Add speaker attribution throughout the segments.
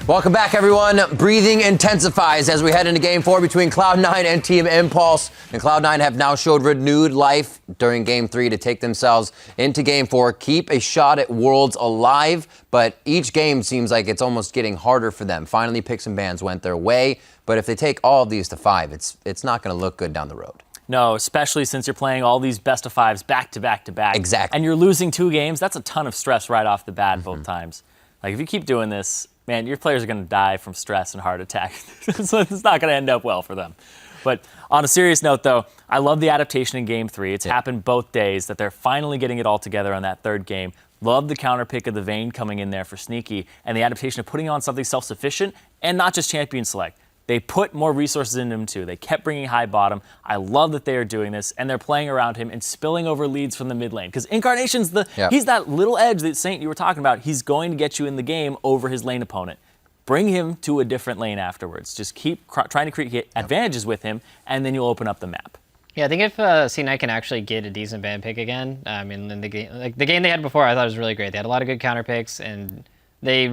Speaker 1: Welcome back, everyone. Breathing intensifies as we head into Game 4 between Cloud9 and Team Impulse. And Cloud9 have now showed renewed life during Game 3 to take themselves into Game 4, keep a shot at Worlds alive, but each game seems like it's almost getting harder for them. Finally, picks and bans went their way, but if they take all of these to 5, it's not going to look good down the road.
Speaker 2: No, especially since you're playing all these best of 5s back to back to back.
Speaker 1: Exactly.
Speaker 2: And you're losing 2 games. That's a ton of stress right off the bat both times. Like, if you keep doing this, man, your players are going to die from stress and heart attack. So it's not going to end up well for them. But on a serious note, though, I love the adaptation in Game 3. It's happened both days, that they're finally getting it all together on that third game. Love the counter pick of the Vayne coming in there for Sneaky, and the adaptation of putting on something self-sufficient and not just champion select. They put more resources into him, too. They kept bringing high bottom. I love that they are doing this, and they're playing around him and spilling over leads from the mid lane. Because Incarnation's he's that little edge that Saint you were talking about. He's going to get you in the game over his lane opponent. Bring him to a different lane afterwards. Just keep trying to create advantages with him, and then you'll open up the map.
Speaker 3: Yeah, I think if C9 can actually get a decent ban pick again, I mean, in the game, like the game they had before, I thought was really great. They had a lot of good counter picks, and they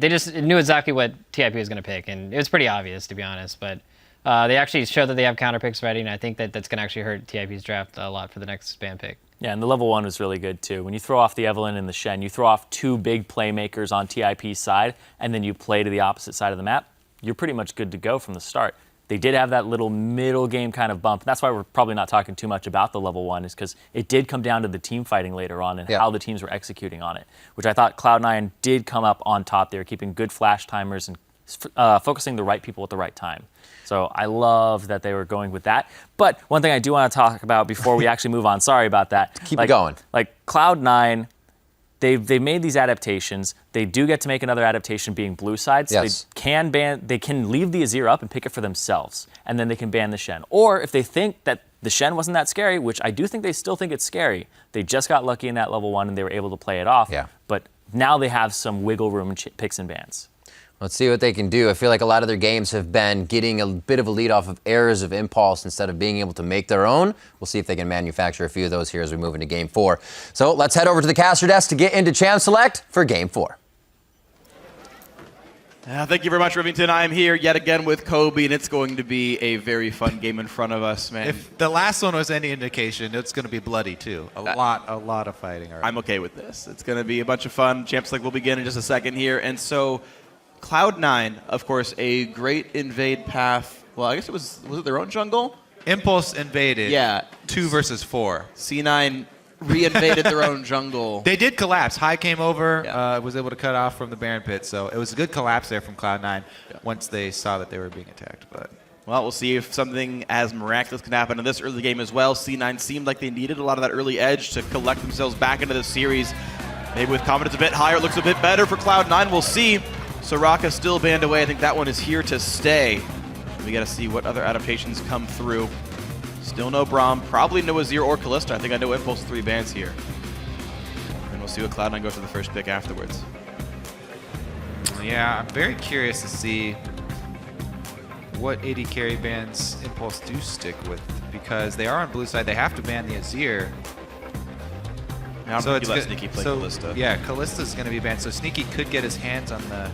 Speaker 3: just knew exactly what TIP was going to pick, and it was pretty obvious, to be honest. But they actually showed that they have counter picks ready, and I think that that's going to actually hurt TIP's draft a lot for the next ban pick.
Speaker 2: Yeah, and the level 1 was really good, too. When you throw off the Evelynn and the Shen, you throw off 2 big playmakers on TIP's side, and then you play to the opposite side of the map, you're pretty much good to go from the start. They did have that little middle game kind of bump. That's why we're probably not talking too much about the level 1, is because it did come down to the team fighting later on and how the teams were executing on it, which I thought Cloud9 did come up on top. They were keeping good flash timers and focusing the right people at the right time. So I love that they were going with that. But one thing I do want to talk about before we actually move on, sorry about that.
Speaker 1: Keep it going.
Speaker 2: Like Cloud9, they've made these adaptations. They do get to make another adaptation being blue side. So they can leave the Azir up and pick it for themselves. And then they can ban the Shen. Or if they think that the Shen wasn't that scary, which I do think they still think it's scary, they just got lucky in that level 1 and they were able to play it off. Yeah. But now they have some wiggle room in picks and bans.
Speaker 1: Let's see what they can do. I feel like a lot of their games have been getting a bit of a lead off of errors of Impulse instead of being able to make their own. We'll see if they can manufacture a few of those here as we move into Game 4. So let's head over to the caster desk to get into Champ Select for Game 4.
Speaker 4: Thank you very much, Rivington. I'm here yet again with Kobe, and it's going to be a very fun game in front of us, man.
Speaker 5: If the last one was any indication, it's going to be bloody, too. A lot of fighting. Already.
Speaker 4: I'm okay with this. It's going to be a bunch of fun. Champ Select will begin in just a second here. And so Cloud9, of course, a great invade path. Well, I guess was it their own jungle?
Speaker 5: Impulse invaded.
Speaker 4: Yeah.
Speaker 5: 2 versus 4.
Speaker 4: C9 re-invaded their own jungle.
Speaker 5: They did collapse. High came over, was able to cut off from the Baron Pit. So it was a good collapse there from Cloud9 once they saw that they were being attacked. But
Speaker 4: well, we'll see if something as miraculous can happen in this early game as well. C9 seemed like they needed a lot of that early edge to collect themselves back into the series. Maybe with confidence a bit higher, it looks a bit better for Cloud9. We'll see. Soraka still banned away. I think that one is here to stay. We got to see what other adaptations come through. Still no Braum, probably no Azir or Kalista. I think I know Impulse 3 bans here. And we'll see what Cloud9 goes for the first pick afterwards.
Speaker 5: Yeah, I'm very curious to see what AD carry bans Impulse do stick with, because they are on blue side. They have to ban the Azir.
Speaker 4: Now so it's Sneaky play Kalista.
Speaker 5: Yeah, Kalista's going to be banned. So Sneaky could get his hands on the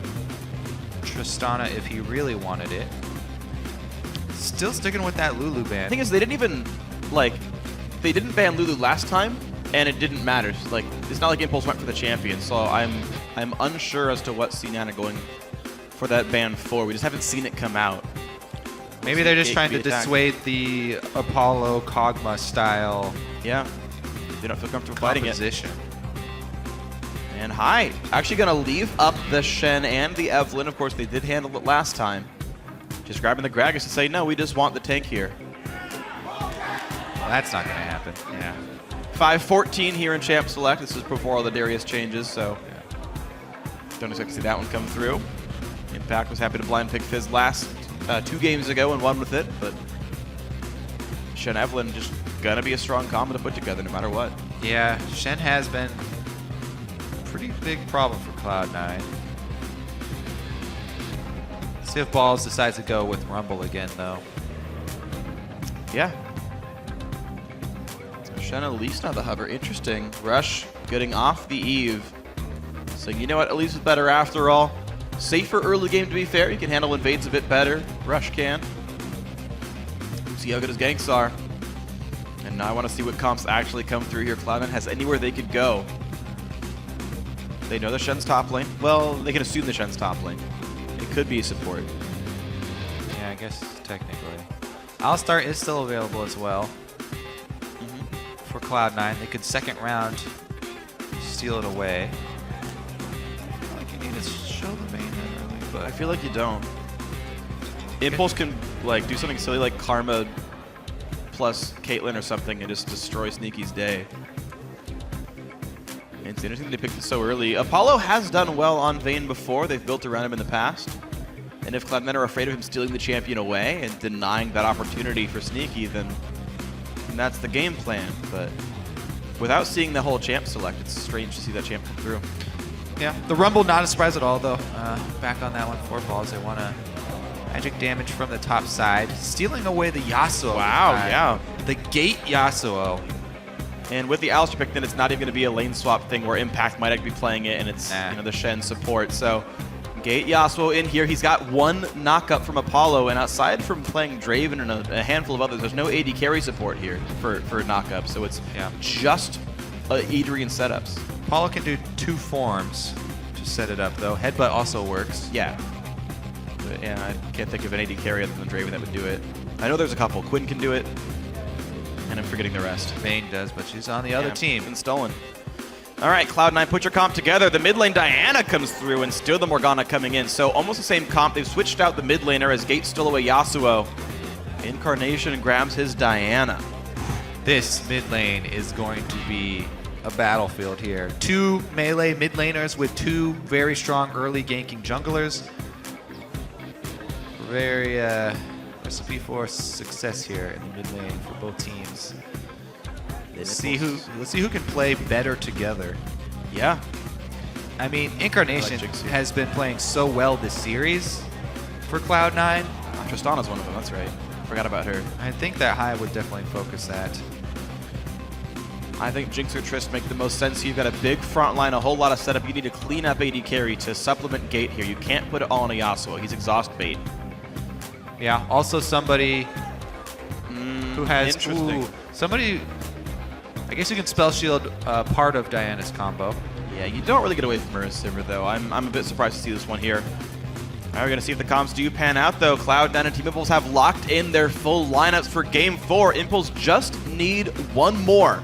Speaker 5: Tristana if he really wanted it. Still sticking with that Lulu ban.
Speaker 4: The thing is, they didn't even, they didn't ban Lulu last time, and it didn't matter. Like, it's not like Impulse went for the champion, so I'm unsure as to what C9 are going for that ban for. We just haven't seen it come out.
Speaker 5: Maybe they're just trying to dissuade the Apollo Kog'Maw style.
Speaker 4: Yeah. They don't feel comfortable fighting it. And High actually going to leave up the Shen and the Evelynn. Of course, they did handle it last time. Just grabbing the Gragas to say, no, we just want the tank here.
Speaker 5: Well, that's not going to happen.
Speaker 4: Yeah. 5-14 here in Champ Select. This is before all the Darius changes, so don't expect to see that one come through. Impact was happy to blind pick Fizz last 2 games ago and won with it, but Shen Evelynn just going to be a strong combo to put together no matter what.
Speaker 5: Yeah, Shen has been a pretty big problem for Cloud9. See if Balls decides to go with Rumble again, though.
Speaker 4: Yeah. Shen at least not the hover. Interesting. Rush getting off the Eve. So you know what? At least it's better after all. safer early game, to be fair. You can handle invades a bit better. Rush can. See how good his ganks are. And now I want to see what comps actually come through here. Cloud9 has anywhere they could go. They know the Shen's top lane. Well, they can assume the Shen's top lane. It could be support.
Speaker 5: Yeah, I guess technically. Alistar is still available as well for Cloud9. They could second round steal it away. I feel like you need to show the Vayne that early, but
Speaker 4: I feel like you don't. Impulse can like do something silly like Karma plus Caitlyn or something and just destroy Sneaky's day. It's interesting they picked it so early. Apollo has done well on Vayne before. They've built around him in the past. And if Cloud9 are afraid of him stealing the champion away and denying that opportunity for Sneaky, then that's the game plan. But without seeing the whole champ select, it's strange to see that champ come through.
Speaker 5: yeah, the Rumble not a surprise at all though. Back on that one, 4 balls. They want to magic damage from the top side, stealing away the Yasuo.
Speaker 4: Wow, yeah.
Speaker 5: The gate Yasuo.
Speaker 4: And with the Alistar pick, then it's not even going to be a lane swap thing where Impact might actually be playing it and it's the Shen support. So Gate Yasuo in here. He's got 1 knock-up from Apollo, and outside from playing Draven and a handful of others, there's no AD carry support here for knock-up. So it's just Adrian setups.
Speaker 5: Apollo can do 2 forms to set it up though. Headbutt also works.
Speaker 4: Yeah. But, yeah, I can't think of an AD carry other than Draven that would do it. I know there's a couple. Quinn can do it. And I'm forgetting the rest.
Speaker 5: Vayne does, but she's on the other team.
Speaker 4: Been stolen. All right, Cloud9, put your comp together. The mid lane Diana comes through, and still the Morgana coming in. So almost the same comp. They've switched out the mid laner as Gate stole away Yasuo. Incarnation grabs his Diana.
Speaker 5: This mid lane is going to be a battlefield here. 2 melee mid laners with 2 very strong early ganking junglers. Very recipe for success here in the mid lane for both teams. Let's see who can play better together.
Speaker 4: Yeah.
Speaker 5: I mean, Incarnation has been playing so well this series for Cloud9.
Speaker 4: Tristana's one of them, that's right. Forgot about her.
Speaker 5: I think that Hive would definitely focus that.
Speaker 4: I think Jinx or Trist make the most sense. You've got a big front line, a whole lot of setup. You need to clean up AD carry to supplement Gate here. You can't put it all on a Yasuo. He's exhaust bait.
Speaker 5: Yeah, also somebody who has...
Speaker 4: Interesting.
Speaker 5: Somebody... I guess you can spell shield part of Diana's combo.
Speaker 4: Yeah, you don't really get away from Sivir, though. I'm a bit surprised to see this one here. All right, we're going to see if the comps do pan out, though. Cloud9 and Team Impulse have locked in their full lineups for Game 4. Impulse just need 1 more.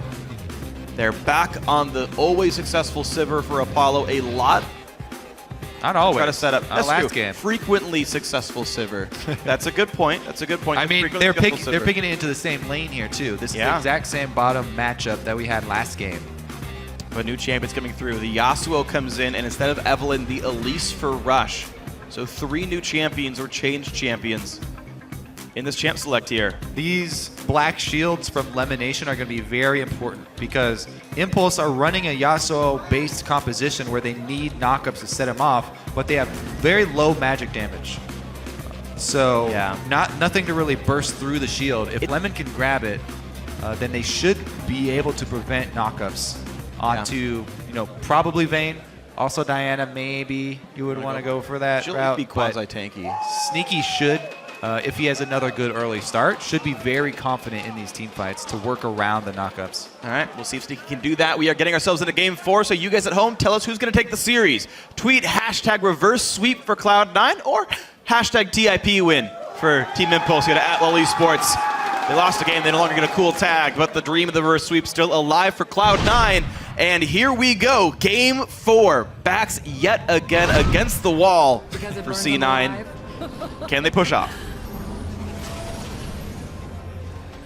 Speaker 4: They're back on the always successful Sivir for Apollo. A lot.
Speaker 5: Not always.
Speaker 4: Try to set up. That's
Speaker 5: last
Speaker 4: true.
Speaker 5: game.
Speaker 4: Frequently successful Sivir. That's a good point. That's a good point.
Speaker 5: I mean, they're
Speaker 4: Frequently successful Sivir.
Speaker 5: picking it into the same lane here, too. This is the exact same bottom matchup that we had last game.
Speaker 4: But new champions coming through. The Yasuo comes in, and instead of Evelynn, the Elise for Rush. So 3 new champions or changed champions in this champ select here.
Speaker 5: These black shields from Lemonation are going to be very important because Impulse are running a Yasuo-based composition where they need knockups to set him off, but they have very low magic damage. So nothing to really burst through the shield. If Lemon can grab it, then they should be able to prevent knockups onto, probably Vayne. Also Diana, maybe you would want to go for that
Speaker 4: She'll
Speaker 5: route.
Speaker 4: be quasi-tanky.
Speaker 5: Sneaky should, if he has another good early start, should be very confident in these team fights to work around the knockups.
Speaker 4: All right, we'll see if Sneaky can do that. We are getting ourselves into Game 4, so you guys at home, tell us who's going to take the series. Tweet hashtag reverse sweep for Cloud9 or hashtag TIP win for Team Impulse here at Esports. They lost the game, they no longer get a cool tag, but the dream of the reverse sweep still alive for Cloud9. And here we go, Game 4. Backs yet again against the wall for C9. Can they push off?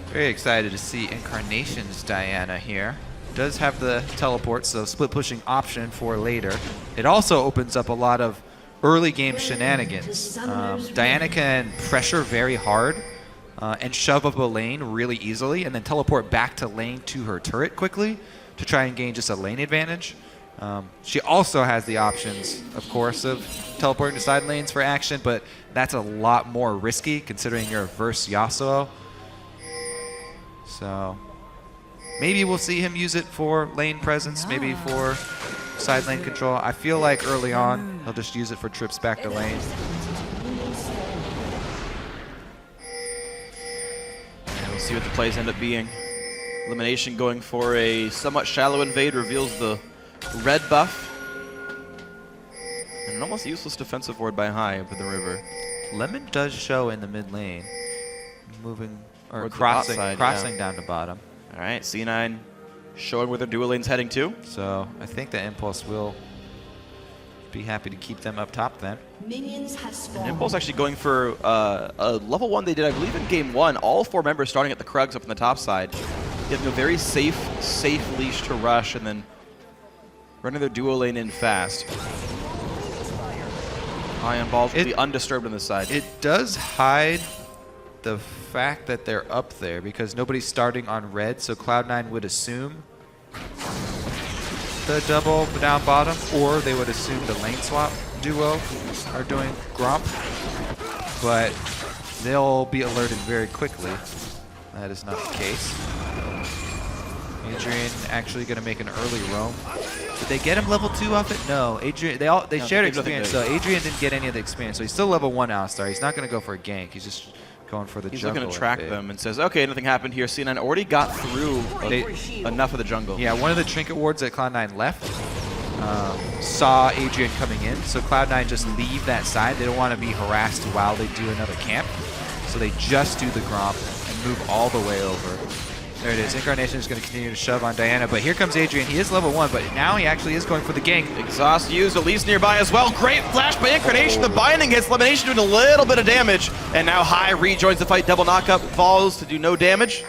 Speaker 5: Very excited to see Incarnation's Diana here. Does have the teleport, so split pushing option for later. It also opens up a lot of early game shenanigans. Diana can pressure very hard and shove up a lane really easily and then teleport back to lane to her turret quickly to try and gain just a lane advantage. She also has the options, of course, of teleporting to side lanes for action, but that's a lot more risky considering you're versus Yasuo. So maybe we'll see him use it for lane presence, maybe for side lane control. I feel like early on, he'll just use it for trips back to lane.
Speaker 4: And we'll see what the plays end up being. Elimination going for a somewhat shallow invade reveals the red buff. And an almost useless defensive ward by High up in the river.
Speaker 5: Lemon does show in the mid lane, moving or
Speaker 4: Towards the
Speaker 5: crossing,
Speaker 4: bot side,
Speaker 5: crossing
Speaker 4: yeah.
Speaker 5: down to bottom.
Speaker 4: All right, C9 showing where their dual lane's heading to.
Speaker 5: So I think that Impulse will be happy to keep them up top then.
Speaker 6: Minions have
Speaker 4: And
Speaker 6: spawned.
Speaker 4: Impulse actually going for a level 1 they did, I believe, in game 1. All 4 members starting at the Krugs up on the top side. Giving a very safe leash to rush and then running their duo lane in fast. High on balls will be undisturbed on this side.
Speaker 5: It does hide the fact that they're up there because nobody's starting on red, so Cloud9 would assume the double down bottom, or they would assume the lane swap duo are doing Gromp, but they'll be alerted very quickly. That is not the case. Adrian actually going to make an early roam. Did they get him level 2 off it? No. Adrian, they shared experience, so Adrian didn't get any of the experience. So he's still level 1 Alistar. He's not going to go for a gank. He's just going for the
Speaker 4: He's
Speaker 5: jungle.
Speaker 4: looking to track them and says, okay, nothing happened here. C9 already got through enough of the jungle.
Speaker 5: Yeah, one of the trinket wards that Cloud9 left saw Adrian coming in, so Cloud9 just leave that side. They don't want to be harassed while they do another camp, so they just do the Gromp and move all the way over. There it is. Incarnation is going to continue to shove on Diana, but here comes Adrian. He is level 1, but now he actually is going for the gank.
Speaker 4: Exhaust used, Elise nearby as well. Great flash by Incarnation. The binding hits, Elimination doing a little bit of damage. And now High rejoins the fight. Double knockup, falls to do no damage.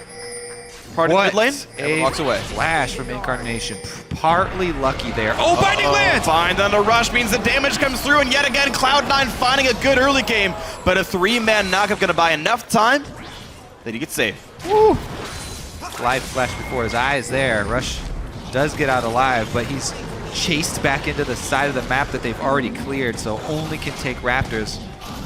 Speaker 4: Part of the mid lane, and walks away.
Speaker 5: Flash from Incarnation. Partly lucky there. Oh, binding lands!
Speaker 4: Bind on the rush means the damage comes through, and yet again, Cloud9 finding a good early game. But a 3-man knockup going to buy enough time that he gets safe.
Speaker 5: Woo! Live flash before his eyes there. Rush does get out alive, but he's chased back into the side of the map that they've already cleared, so only can take Raptors,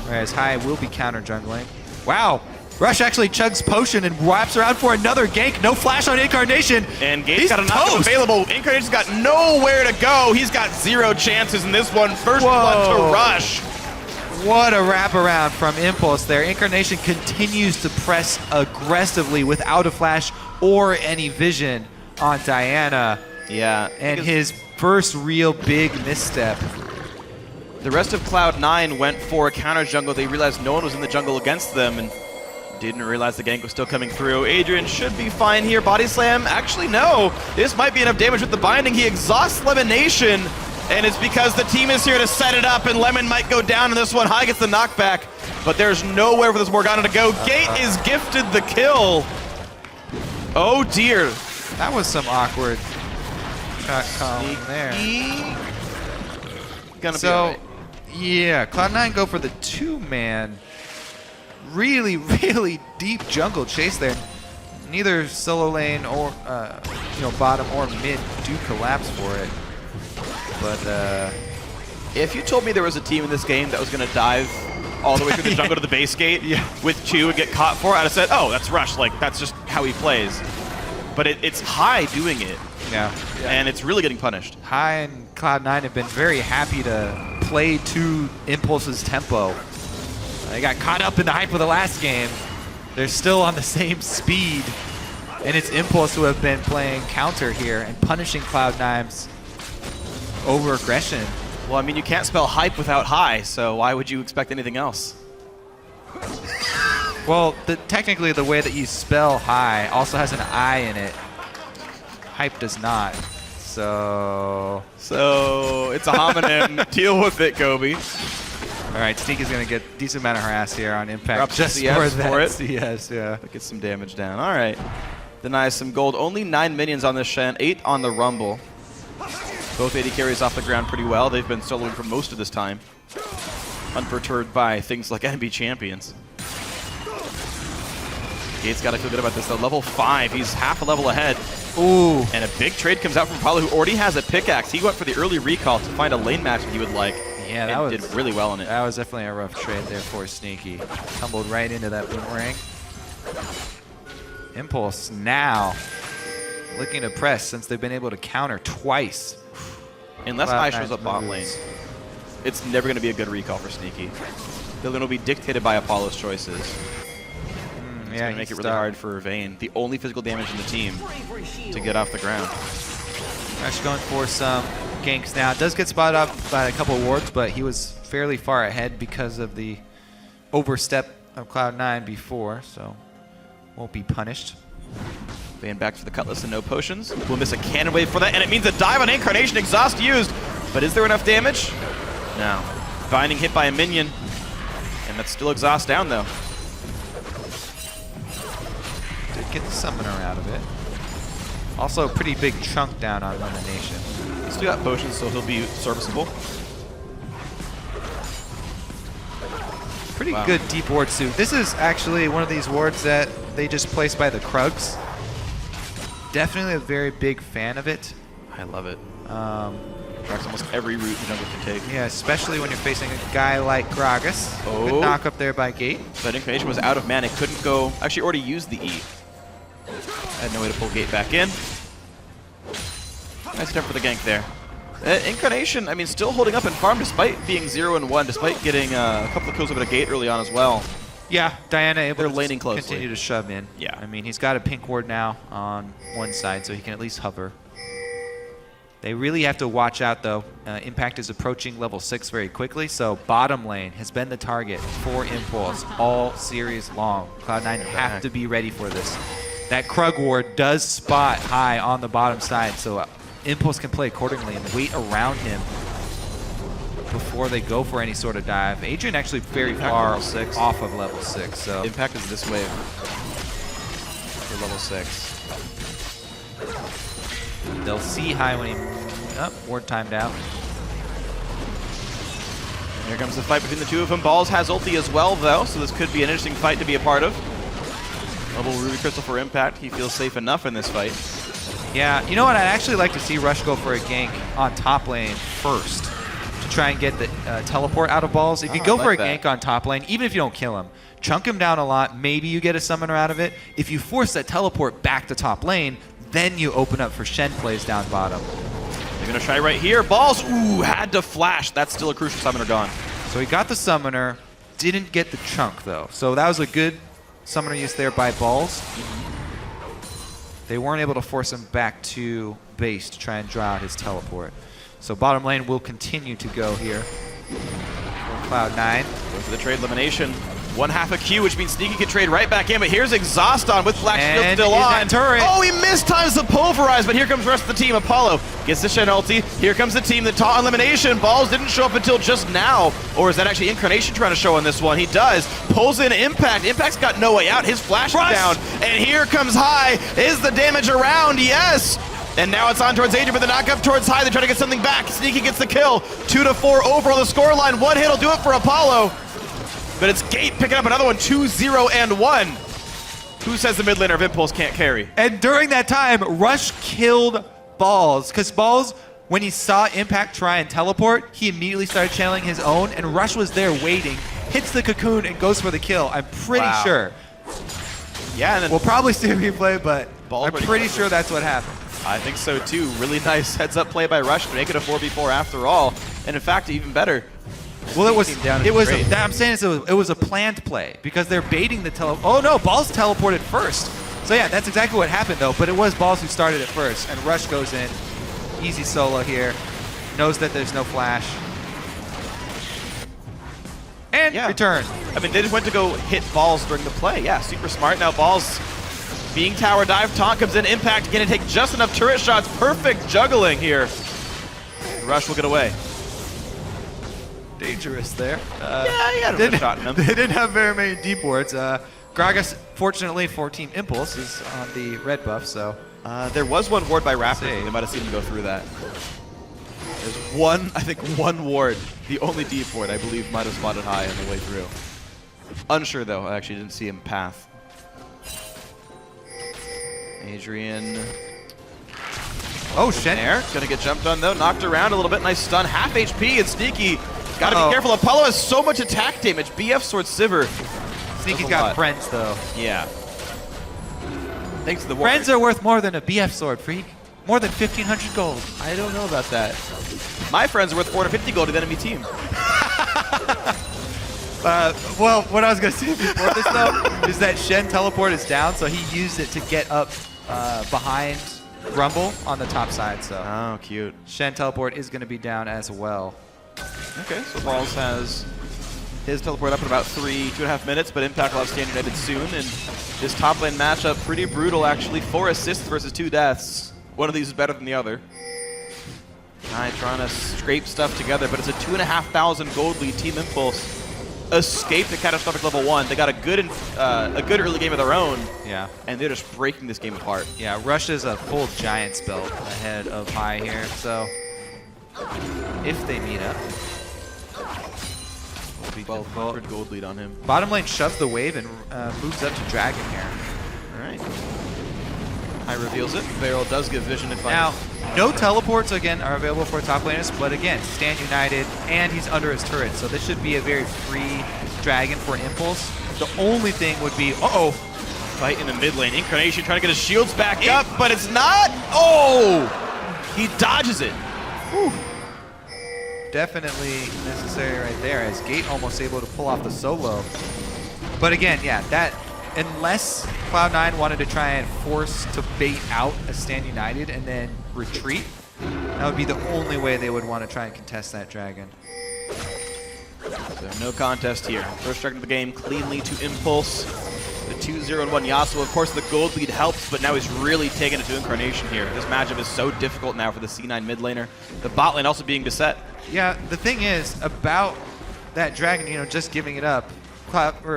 Speaker 5: whereas High will be counter jungling. Wow! Rush actually chugs potion and wraps around for another gank. No flash on Incarnation.
Speaker 4: And Gate's got a knockup available. Incarnation's got nowhere to go. He's got 0 chances in this one. First blood to Rush.
Speaker 5: What a wraparound from Impulse there. Incarnation continues to press aggressively without a flash or any vision on Diana.
Speaker 4: Yeah.
Speaker 5: And his first real big misstep.
Speaker 4: The rest of Cloud9 went for a counter jungle. They realized no one was in the jungle against them and didn't realize the gank was still coming through. Adrian should be fine here. Body slam. Actually, no. This might be enough damage with the binding. He exhausts Lemonation. And it's because the team is here to set it up, and Lemon might go down in this one. High gets the knockback, but there's nowhere for this Morgana to go. Gate is gifted the kill. Oh dear.
Speaker 5: That was some awkward shot calling there.
Speaker 4: Gonna
Speaker 5: So,
Speaker 4: be all right.
Speaker 5: yeah, Cloud9 go for the 2-man, really, really deep jungle chase there. Neither solo lane or bottom or mid do collapse for it. But
Speaker 4: if you told me there was a team in this game that was going to dive all the way through the jungle to the base gate with 2 and get caught for it, I'd have said, oh, that's Rush. Like, that's just how he plays. But it's High doing it.
Speaker 5: yeah.
Speaker 4: And it's really getting punished.
Speaker 5: High and Cloud9 have been very happy to play to Impulse's tempo. They got caught up in the hype of the last game. They're still on the same speed. And it's Impulse who have been playing counter here and punishing Cloud9's over-aggression.
Speaker 4: Well, I mean, you can't spell hype without High, so why would you expect anything else?
Speaker 5: Well, technically the way that you spell High also has an I in it. Hype does not. So
Speaker 4: it's a homonym. Deal with it, Gobi.
Speaker 5: all right, Sneak is going to get a decent amount of harass here on Impact.
Speaker 4: Drops
Speaker 5: Just
Speaker 4: CS
Speaker 5: for that
Speaker 4: for it.
Speaker 5: CS, yeah.
Speaker 4: Get some damage down. All right. Denies some gold. Only 9 minions on this Shen, 8 on the Rumble. Both AD carries off the ground pretty well. They've been soloing for most of this time. Unperturbed by things like enemy champions. Gate's got to feel good about this though. Level 5, he's half a level ahead.
Speaker 5: Ooh.
Speaker 4: And a big trade comes out from Paulo, who already has a pickaxe. He went for the early recall to find a lane match that he would like.
Speaker 5: Yeah, that
Speaker 4: and
Speaker 5: was
Speaker 4: did really well in it.
Speaker 5: That was definitely a rough trade there for Sneaky. Tumbled right into that boomerang. Impulse now looking to press since they've been able to counter twice.
Speaker 4: Unless I shows up bot lane, it's never going to be a good recall for Sneaky. The lane will be dictated by Apollo's choices. It's going to make it really hard for Vayne, the only physical damage in the team, to get off the ground.
Speaker 5: Rush going for some ganks now. Does get spotted up by a couple of wards, but he was fairly far ahead because of the overstep of Cloud9 before, so won't be punished.
Speaker 4: Vayne back for the Cutlass and no potions. We'll miss a cannon wave for that, and it means a dive on Incarnation. Exhaust used, but is there enough damage? No. Binding hit by a minion, and that's still exhaust down though.
Speaker 5: Did get the summoner out of it. Also a pretty big chunk down on elimination.
Speaker 4: He's still got potions, so he'll be serviceable.
Speaker 5: Pretty good deep ward suit. This is actually one of these wards that they just placed by the Krugs. Definitely a very big fan of it.
Speaker 4: I love it. Tracks almost every route the jungle can take.
Speaker 5: Yeah, especially when you're facing a guy like Gragas.
Speaker 4: Oh.
Speaker 5: Good knock up there by Gate.
Speaker 4: But Incarnation was out of mana, couldn't go. Actually, already used the E. Had no way to pull Gate back in. Nice attempt for the gank there. Incarnation, I mean, still holding up in farm despite being 0-1, despite getting a couple of kills over the Gate early on as well.
Speaker 5: Yeah, Diana able
Speaker 4: They're
Speaker 5: to
Speaker 4: laning closely.
Speaker 5: continue to shove in.
Speaker 4: Yeah.
Speaker 5: I mean, he's got a pink ward now on one side, so he can at least hover. They really have to watch out, though. Impact is approaching level 6 very quickly, so bottom lane has been the target for Impulse all series long. Cloud9 have to be ready for this. That Krug ward does spot high on the bottom side, so Impulse can play accordingly and wait around him before they go for any sort of dive. Adrian actually very far off of level 6. So
Speaker 4: Impact is this wave for level 6.
Speaker 5: they'll see high when he... ward timed out.
Speaker 4: And here comes the fight between the two of them. Balls has ulti as well, though, so this could be an interesting fight to be a part of. Double Ruby Crystal for Impact. He feels safe enough in this fight.
Speaker 5: Yeah, you know what? I'd actually like to see Rush go for a gank on top lane first to try and get the teleport out of Balls. If you go for a gank on top lane, even if you don't kill him, chunk him down a lot, maybe you get a summoner out of it. If you force that teleport back to top lane, then you open up for Shen plays down bottom.
Speaker 4: They're going to try right here. Balls, ooh, had to flash. That's still a crucial summoner gone.
Speaker 5: So he got the summoner, didn't get the chunk though. So that was a good summoner use there by Balls. They weren't able to force him back to base to try and draw out his teleport. So bottom lane will continue to go here for Cloud9.
Speaker 4: Go for the trade elimination. 1/2 a Q, which means Sneaky can trade right back in, but here's Exhaust on with Black Shield still on.
Speaker 5: Turret.
Speaker 4: Oh, he mistimes the Pulverize, but here comes the rest of the team. Apollo gets the Shen ulti. Here comes the team that taught elimination. Balls didn't show up until just now. Or is that actually Incarnation trying to show on this one? He does. Pulls in Impact. Impact's got no way out. His flash is down. And here comes High. Is the damage around? Yes. And now it's on towards Adrian, but the knock up towards High. They try to get something back. Sneaky gets the kill. 2-4 over on the scoreline. One hit will do it for Apollo. But it's Gate picking up another one, 2-0 and 1. Who says the mid laner of Impulse can't carry?
Speaker 5: And during that time, Rush killed Balls, because Balls, when he saw Impact try and teleport, he immediately started channeling his own, and Rush was there waiting, hits the cocoon, and goes for the kill. I'm pretty sure.
Speaker 4: Yeah, and then
Speaker 5: We'll probably see a replay, but
Speaker 4: Balls
Speaker 5: I'm pretty sure that's what happened.
Speaker 4: I think so too. Really nice heads-up play by Rush to make it a 4v4 after all. And in fact, even better.
Speaker 5: Well, it was a planned play because they're baiting the Oh no, Balls teleported first. So yeah, that's exactly what happened though. But it was Balls who started it first, and Rush goes in, easy solo here, knows that there's no flash, and return.
Speaker 4: I mean, they just went to go hit Balls during the play. Yeah, super smart. Now Balls being tower dive, taunt comes in, Impact going to take just enough turret shots. Perfect juggling here. Rush will get away.
Speaker 5: Dangerous there.
Speaker 4: Yeah, he had a shot in him.
Speaker 5: They didn't have very many deep wards. Gragas, fortunately for Team Impulse, is on the red buff, so.
Speaker 4: There was one ward by Raptor. They might have seen him go through that. There's one, I think one ward, the only deep ward, I believe, might have spotted High on the way through. Unsure though, I actually didn't see him path. Adrian.
Speaker 5: Oh, Shen.
Speaker 4: There. Gonna get jumped on though, knocked around a little bit, nice stun, half HP, and Sneaky. Gotta be careful, Apollo has so much attack damage. BF Sword Sivir.
Speaker 5: Sneaky's got friends though.
Speaker 4: Yeah. Thanks to the war.
Speaker 5: Friends are worth more than a BF sword, freak. More than 1,500 gold.
Speaker 4: I don't know about that. My friends are worth 450 gold to the enemy team.
Speaker 5: Well, what I was going to say before this, though, is that Shen teleport is down, so he used it to get up behind Grumble on the top side. So
Speaker 4: Oh, cute.
Speaker 5: Shen teleport is going to be down as well.
Speaker 4: Okay, so Balls has his teleport up in about 2.5 minutes, but Impact will have Stand United soon. And this top lane matchup, pretty brutal actually. 4 assists versus 2 deaths. One of these is better than the other. Kai trying to scrape stuff together, but it's a 2,500 gold lead. Team Impulse escaped the catastrophic level 1. They got a good early game of their own.
Speaker 5: Yeah.
Speaker 4: And they're just breaking this game apart.
Speaker 5: Yeah, Rush is a full Giants belt ahead of High here, so if they meet up, it'll be
Speaker 4: 1,200 gold lead on him.
Speaker 5: Bottom lane shoves the wave and moves up to Dragon here.
Speaker 4: All right. High reveals it. Barrel does give vision if
Speaker 5: Now, no teleports again are available for top laners, but again, Stand United, and he's under his turret, so this should be a very free Dragon for Impulse. The only thing would be,
Speaker 4: fight in the mid lane. Incarnation trying to get his shields back up, but it's not. Oh! He dodges it. Whew.
Speaker 5: Definitely necessary right there, as Gate almost able to pull off the solo. But again, yeah, that unless Cloud9 wanted to try and force to bait out a Stand United and then retreat, that would be the only way they would want to try and contest that Dragon.
Speaker 4: So no contest here. First dragon of the game cleanly to Impulse. The 2-0-1 Yasuo. Of course, the gold lead helps, but now he's really taking it to Incarnation here. This matchup is so difficult now for the C9 mid laner. The bot lane also being beset.
Speaker 5: Yeah, the thing is about that Dragon, just giving it up,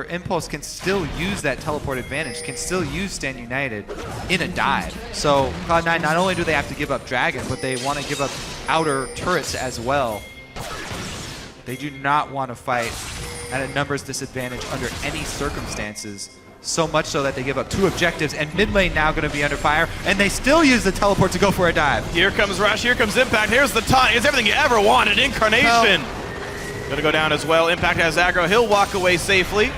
Speaker 5: Impulse can still use that teleport advantage, can still use Stand United in a dive. So Cloud9, not only do they have to give up Dragon, but they want to give up outer turrets as well. They do not want to fight at a numbers disadvantage under any circumstances. So much so that they give up 2 objectives, and mid lane now going to be under fire, and they still use the teleport to go for a dive.
Speaker 4: Here comes Rush, here comes Impact, here's the taunt. It's everything you ever wanted, Incarnation. Gonna go down as well. Impact has aggro, he'll walk away safely.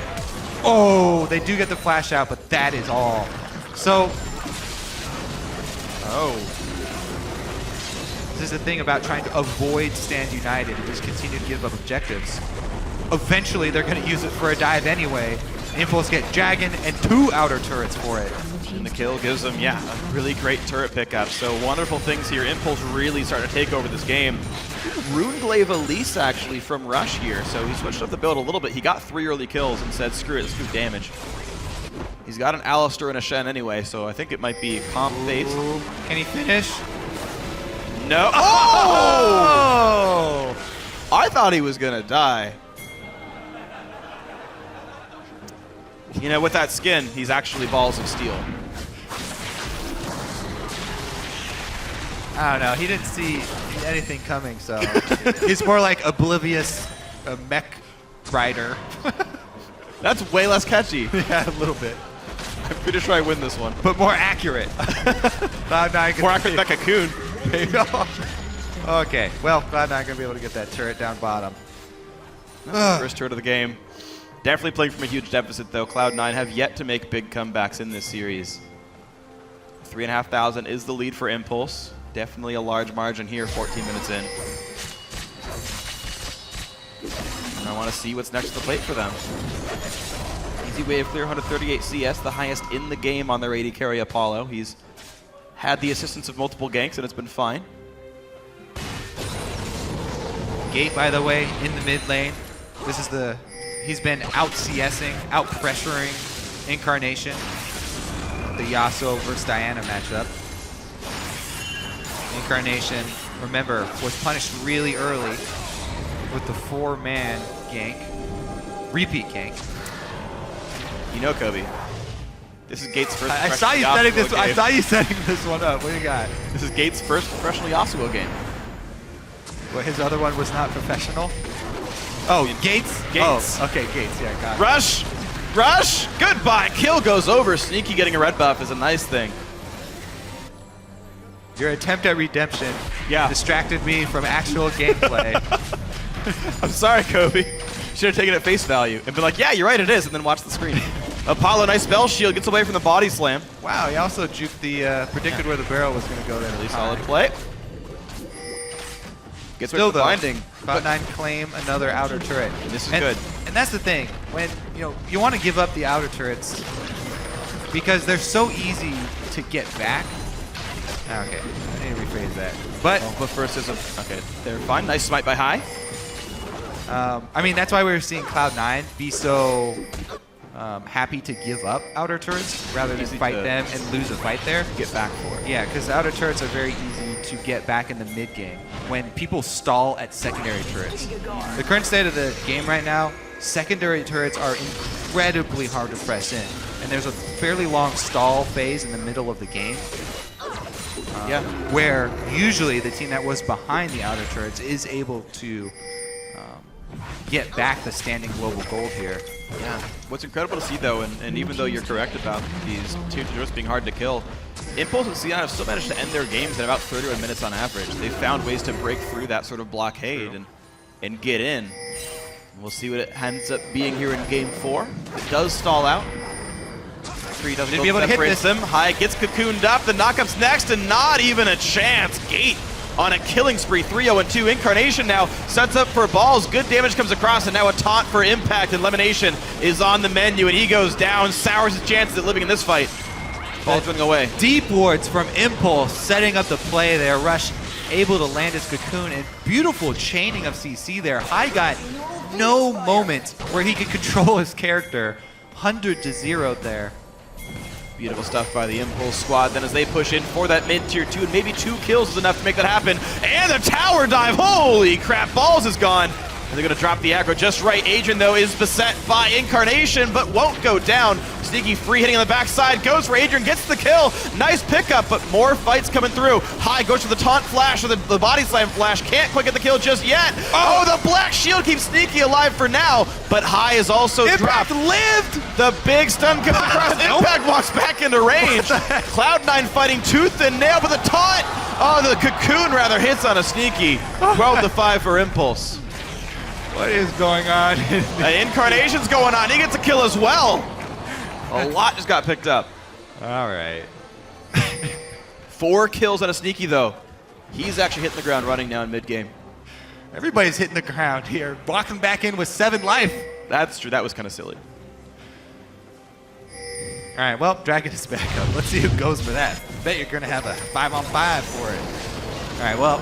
Speaker 5: Oh, they do get the flash out, but that is all. So, this is the thing about trying to avoid Stand United and just continue to give up objectives. Eventually, they're going to use it for a dive anyway. Impulse get Dragon and 2 outer turrets for it.
Speaker 4: And the kill gives them, a really great turret pickup. So wonderful things here. Impulse really starting to take over this game. Runeglaive Elise actually from Rush here. So he switched up the build a little bit. He got 3 early kills and said, screw it, let's do damage. He's got an Alistar and a Shen anyway, so I think it might be comp base.
Speaker 5: Can he finish?
Speaker 4: No. Oh! I thought he was going to die. With that skin, he's actually balls of steel.
Speaker 5: I don't know. He didn't see anything coming, so he's more like oblivious mech rider.
Speaker 4: That's way less catchy.
Speaker 5: Yeah, a little bit.
Speaker 4: I'm pretty sure I win this one.
Speaker 5: But more accurate. Cloud9
Speaker 4: more accurate than Cocoon.
Speaker 5: Okay, well, Cloud9 going to be able to get that turret down bottom.
Speaker 4: First turret of the game. Definitely playing from a huge deficit, though. Cloud9 have yet to make big comebacks in this series. 3,500 is the lead for Impulse. Definitely a large margin here, 14 minutes in. And I want to see what's next to the plate for them. Easy way to clear 138 CS, the highest in the game on their AD carry Apollo. He's had the assistance of multiple ganks, and it's been fine.
Speaker 5: Gate, by the way, in the mid lane. This is he's been out-CSing, out-pressuring Incarnation. The Yasuo versus Diana matchup. Incarnation, remember, was punished really early with the 4-man gank. Repeat gank.
Speaker 4: Kobe. This is Gates' first
Speaker 5: I saw you setting this. I saw you setting this one up. What do you got?
Speaker 4: This is Gates' first professional Yasuo game.
Speaker 5: Well, his other one was not professional. Oh, Gates?
Speaker 4: Gates.
Speaker 5: Oh, okay, Gates. Yeah, got it.
Speaker 4: Rush! Rush! Goodbye! Kill goes over. Sneaky getting a red buff is a nice thing.
Speaker 5: Your attempt at redemption distracted me from actual gameplay.
Speaker 4: I'm sorry, Kobe. Should have taken it at face value and been like, yeah, you're right, it is, and then watch the screen. Apollo, nice spell shield, gets away from the body slam.
Speaker 5: Wow, he also juked the, predicted where the barrel was going to go there.
Speaker 4: Really solid play. Gets
Speaker 5: Still
Speaker 4: rid of the binding.
Speaker 5: Cloud9 claim another outer turret.
Speaker 4: This is good.
Speaker 5: And that's the thing. When you want to give up the outer turrets because they're so easy to get back. Okay, I need to rephrase that. But
Speaker 4: first is okay. They're fine. Nice smite by High.
Speaker 5: I mean, that's why we were seeing Cloud9 be so happy to give up outer turrets rather than fight them and lose a fight there.
Speaker 4: Get back for it.
Speaker 5: Yeah, because outer turrets are very easy to get back in the mid game when people stall at secondary turrets. The current state of the game right now, secondary turrets are incredibly hard to press in, and there's a fairly long stall phase in the middle of the game. Where usually the team that was behind the outer turrets is able to get back the standing global gold here.
Speaker 4: Yeah. What's incredible to see, though, and even though you're correct about these tier 2 turrets being hard to kill, Impulse and C9 have still managed to end their games in about 31 minutes on average. They've found ways to break through that sort of blockade and get in. We'll see what it ends up being here in Game 4. It does stall out. Free doesn't
Speaker 5: be able to hit
Speaker 4: them. High gets cocooned up. The knockup's next, and not even a chance. Gate on a killing spree, 3-0-2. Incarnation now sets up for balls. Good damage comes across, and now a taunt for Impact. Elimination is on the menu, and he goes down. Sours his chances at living in this fight. Ball's running away.
Speaker 5: Deep wards from Impulse setting up the play there. Rush able to land his cocoon, and beautiful chaining of CC there. High got no moment where he could control his character. 100-0 there.
Speaker 4: Beautiful stuff by the Impulse squad. Then as they push in for that mid-tier 2, and maybe 2 kills is enough to make that happen. And the tower dive, holy crap, Balls is gone. And they're gonna drop the aggro just right. Adrian, though, is beset by Incarnation, but won't go down. Sneaky free hitting on the backside, goes for Adrian, gets the kill. Nice pickup, but more fights coming through. High goes for the taunt flash, or the body slam flash. Can't quite get the kill just yet. Oh, the black shield keeps Sneaky alive for now, but High is also dropped.
Speaker 5: lived!
Speaker 4: The big stun comes across. Impact walks back into range. Cloud9 fighting tooth and nail, but the taunt, the cocoon rather, hits on a Sneaky. 12-5 for Impulse.
Speaker 5: What is going on?
Speaker 4: Incarnation's going on. He gets a kill as well. A lot just got picked up.
Speaker 5: All right.
Speaker 4: 4 kills on a Sneaky, though. He's actually hitting the ground running now in mid-game.
Speaker 5: Everybody's hitting the ground here. Walking back in with 7 life.
Speaker 4: That's true. That was kind of silly.
Speaker 5: All right, well, Dragon is back up. Let's see who goes for that. Bet you're going to have a 5-on-5 for it. All right, well,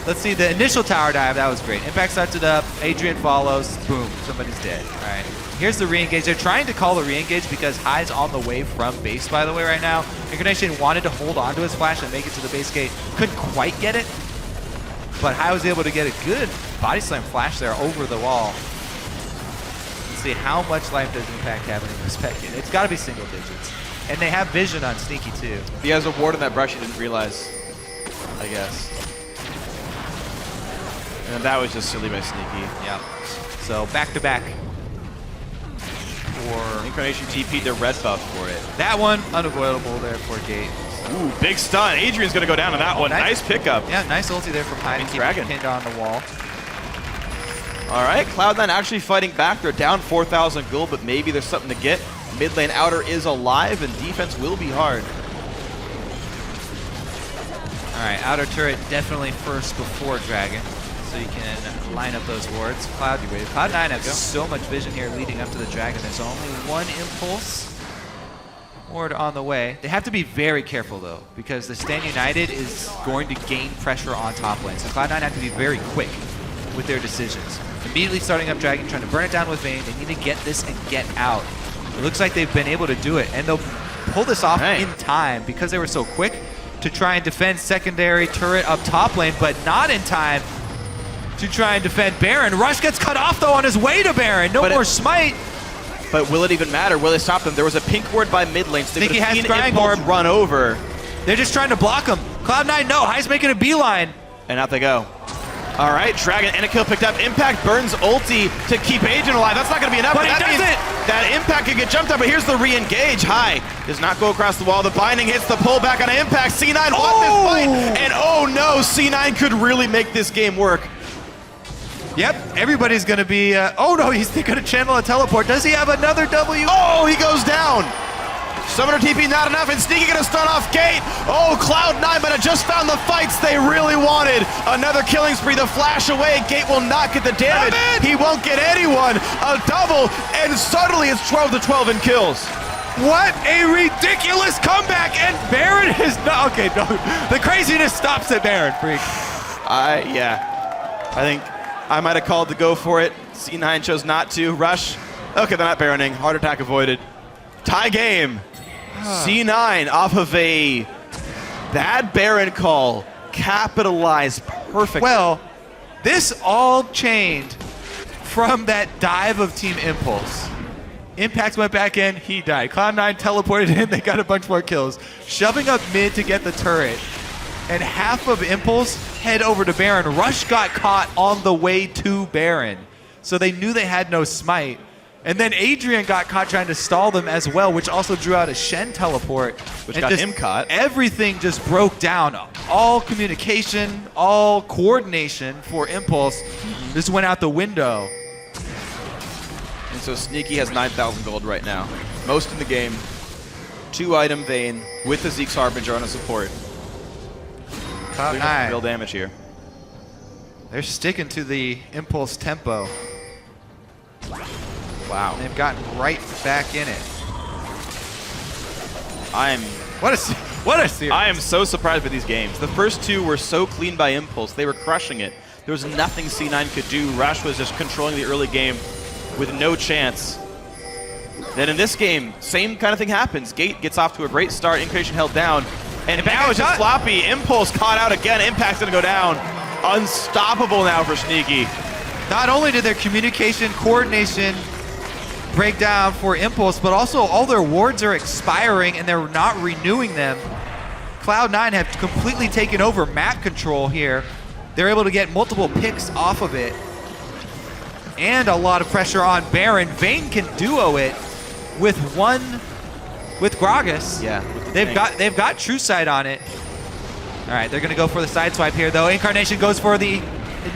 Speaker 5: let's see the initial tower dive. That was great. Impact starts it up. Adrian follows. Boom, somebody's dead. All right, here's the re-engage. They're trying to call the re-engage because High's on the way from base, by the way, right now. Incarnation wanted to hold on to his flash and make it to the base gate. Couldn't quite get it, but High was able to get a good body slam flash there over the wall. Let's see, how much life does Impact have in this packet? It's got to be single digits. And they have vision on Sneaky, too.
Speaker 4: He has a ward on that brush he didn't realize, I guess. And that was just silly by Sneaky.
Speaker 5: Yeah. So back-to-back.
Speaker 4: For Incarnation TP'd their red buff for it.
Speaker 5: That one, unavoidable there for Gate.
Speaker 4: Ooh, big stun. Adrian's going to go down on that one. Nice pickup.
Speaker 5: Yeah, nice ulti there from High to keep
Speaker 4: Dragon
Speaker 5: pinned on the wall.
Speaker 4: All right, Cloud9 actually fighting back. They're down 4,000 gold, but maybe there's something to get. Mid lane outer is alive, and defense will be hard.
Speaker 5: All right, outer turret definitely first before Dragon, so you can line up those wards. Cloud, you ready? Cloud9 has so much vision here leading up to the Dragon. There's only one Impulse ward on the way. They have to be very careful, though, because the Stand United is going to gain pressure on top lane. So Cloud9 have to be very quick with their decisions. Immediately starting up Dragon, trying to burn it down with Vayne. They need to get this and get out. It looks like they've been able to do it, and they'll pull this off in time because they were so quick to try and defend secondary turret up top lane, but not in time to try and defend Baron. Rush gets cut off, though, on his way to Baron. No more smite.
Speaker 4: But will it even matter? Will they stop them? There was a pink ward by mid lane, so they could have seen
Speaker 5: Scrying
Speaker 4: Impulse
Speaker 5: Orb
Speaker 4: run over.
Speaker 5: They're just trying to block him. Cloud9, no. High's making a beeline.
Speaker 4: And out they go. All right, Dragon and a kill picked up. Impact burns ulti to keep Agent alive. That's not going to be enough.
Speaker 5: But he
Speaker 4: that
Speaker 5: does
Speaker 4: means
Speaker 5: it!
Speaker 4: that Impact could get jumped up, but here's the re-engage. High does not go across the wall. The binding hits the pullback on Impact. C9 won this fight, and oh no, C9 could really make this game work.
Speaker 5: Yep, everybody's going to be... oh no, he's going to channel a teleport. Does he have another W?
Speaker 4: Oh, he goes down. Summoner TP not enough, and Sneaky gonna stun off Gate. Oh, Cloud9 might have just found the fights they really wanted. Another killing spree, the flash away. Gate will not get the damage. He won't get anyone. A double, and suddenly it's 12 to 12 in kills.
Speaker 5: What a ridiculous comeback, and Baron is not, okay, no, the craziness stops at Baron, Freak.
Speaker 4: Yeah, I think I might have called to go for it. C9 chose not to. Rush, okay, they're not Baroning. Heart attack avoided. Tie game. C9 off of a bad Baron call, capitalized perfectly.
Speaker 5: Well, this all chained from that dive of Team Impulse. Impact went back in, he died. Cloud9 teleported in, they got a bunch more kills. Shoving up mid to get the turret. And half of Impulse head over to Baron. Rush got caught on the way to Baron. So they knew they had no smite. And then Adrian got caught trying to stall them as well, which also drew out a Shen teleport.
Speaker 4: Which
Speaker 5: and
Speaker 4: got
Speaker 5: just
Speaker 4: him caught.
Speaker 5: Everything just broke down. All communication, all coordination for Impulse just went out the window.
Speaker 4: And so Sneaky has 9,000 gold right now. Most in the game. 2-item Vayne with the Zeke's Harbinger on a support.
Speaker 5: Cloud9.
Speaker 4: Real damage here.
Speaker 5: They're sticking to the Impulse tempo.
Speaker 4: Wow.
Speaker 5: They've gotten right back in it.
Speaker 4: I am so surprised by these games. The first two were so clean by Impulse. They were crushing it. There was nothing C9 could do. Rush was just controlling the early game with no chance. Then in this game, same kind of thing happens. Gate gets off to a great start. Incarnation held down. And now it's just sloppy. Impulse caught out again. Impact's going to go down. Unstoppable now for Sneaky.
Speaker 5: Not only did their communication, coordination break down for Impulse, but also all their wards are expiring and they're not renewing them. Cloud9 have completely taken over map control here. They're able to get multiple picks off of it. And a lot of pressure on Baron. Vayne can duo it with Gragas.
Speaker 4: Yeah.
Speaker 5: They've got True Sight on it. All right, they're gonna go for the side swipe here though. Incarnation goes for the